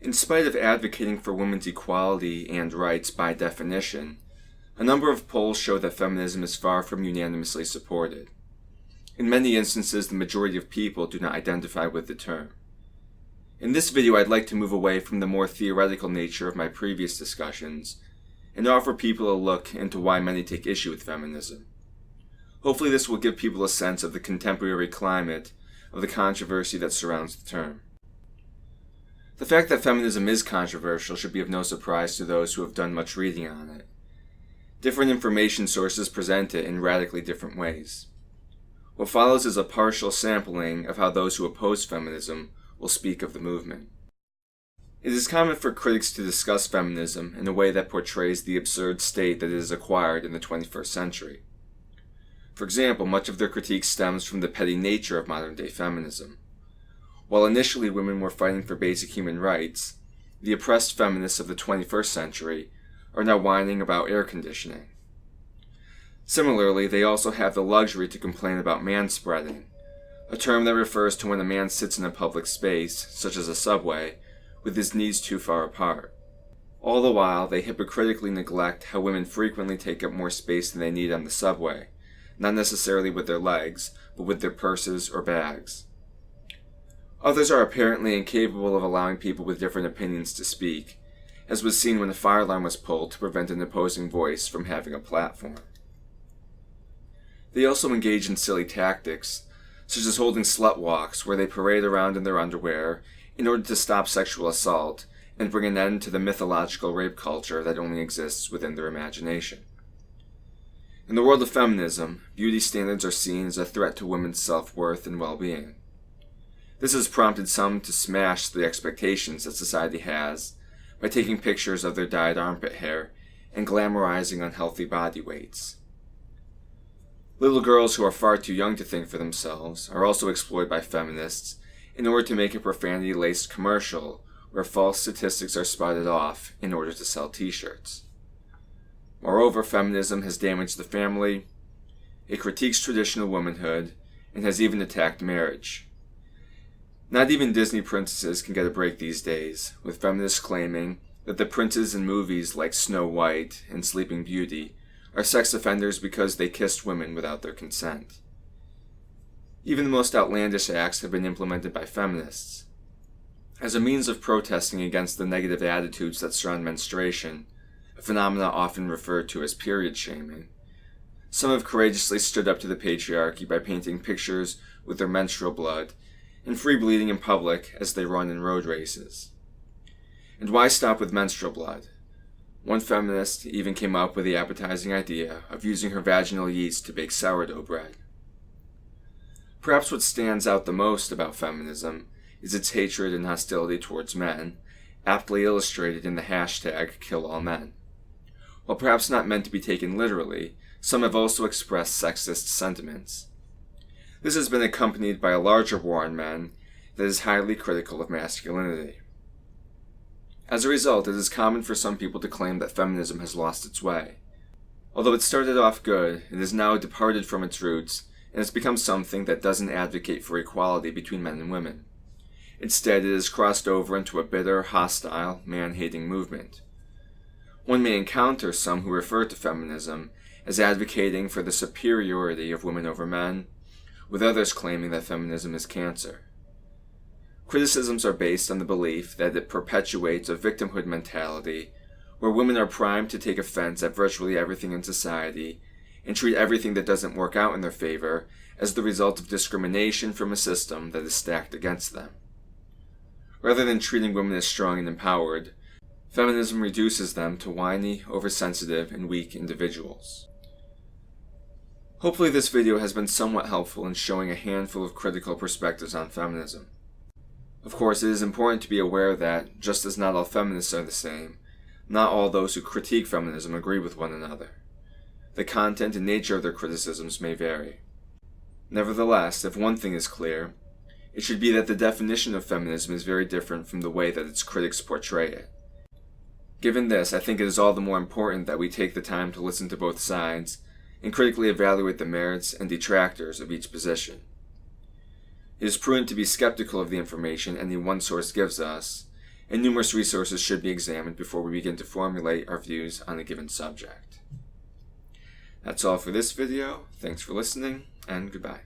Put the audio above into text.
In spite of advocating for women's equality and rights by definition, a number of polls show that feminism is far from unanimously supported. In many instances, the majority of people do not identify with the term. In this video, I'd like to move away from the more theoretical nature of my previous discussions and offer people a look into why many take issue with feminism. Hopefully this will give people a sense of the contemporary climate of the controversy that surrounds the term. The fact that feminism is controversial should be of no surprise to those who have done much reading on it. Different information sources present it in radically different ways. What follows is a partial sampling of how those who oppose feminism will speak of the movement. It is common for critics to discuss feminism in a way that portrays the absurd state that it has acquired in the 21st century. For example, much of their critique stems from the petty nature of modern-day feminism. While initially women were fighting for basic human rights, the oppressed feminists of the 21st century are now whining about air conditioning. Similarly, they also have the luxury to complain about manspreading, a term that refers to when a man sits in a public space, such as a subway, with his knees too far apart. All the while, they hypocritically neglect how women frequently take up more space than they need on the subway, not necessarily with their legs, but with their purses or bags. Others are apparently incapable of allowing people with different opinions to speak, as was seen when a fire alarm was pulled to prevent an opposing voice from having a platform. They also engage in silly tactics, such as holding slut walks where they parade around in their underwear in order to stop sexual assault and bring an end to the mythological rape culture that only exists within their imagination. In the world of feminism, beauty standards are seen as a threat to women's self-worth and well-being. This has prompted some to smash the expectations that society has by taking pictures of their dyed armpit hair and glamorizing unhealthy body weights. Little girls who are far too young to think for themselves are also exploited by feminists in order to make a profanity-laced commercial where false statistics are spouted off in order to sell t-shirts. Moreover, feminism has damaged the family, it critiques traditional womanhood, and has even attacked marriage. Not even Disney princesses can get a break these days, with feminists claiming that the princes in movies like Snow White and Sleeping Beauty are sex offenders because they kissed women without their consent. Even the most outlandish acts have been implemented by feminists. As a means of protesting against the negative attitudes that surround menstruation, a phenomenon often referred to as period shaming, some have courageously stood up to the patriarchy by painting pictures with their menstrual blood and free bleeding in public as they run in road races. And why stop with menstrual blood? One feminist even came up with the appetizing idea of using her vaginal yeast to bake sourdough bread. Perhaps what stands out the most about feminism is its hatred and hostility towards men, aptly illustrated in the hashtag #KillAllMen. While perhaps not meant to be taken literally, some have also expressed sexist sentiments. This has been accompanied by a larger war on men that is highly critical of masculinity. As a result, it is common for some people to claim that feminism has lost its way. Although it started off good, it has now departed from its roots and has become something that doesn't advocate for equality between men and women. Instead, it has crossed over into a bitter, hostile, man-hating movement. One may encounter some who refer to feminism as advocating for the superiority of women over men, with others claiming that feminism is cancer. Criticisms are based on the belief that it perpetuates a victimhood mentality where women are primed to take offense at virtually everything in society and treat everything that doesn't work out in their favor as the result of discrimination from a system that is stacked against them. Rather than treating women as strong and empowered, feminism reduces them to whiny, oversensitive, and weak individuals. Hopefully this video has been somewhat helpful in showing a handful of critical perspectives on feminism. Of course, it is important to be aware that, just as not all feminists are the same, not all those who critique feminism agree with one another. The content and nature of their criticisms may vary. Nevertheless, if one thing is clear, it should be that the definition of feminism is very different from the way that its critics portray it. Given this, I think it is all the more important that we take the time to listen to both sides and critically evaluate the merits and detractors of each position. It is prudent to be skeptical of the information any one source gives us, and numerous resources should be examined before we begin to formulate our views on a given subject. That's all for this video. Thanks for listening, and goodbye.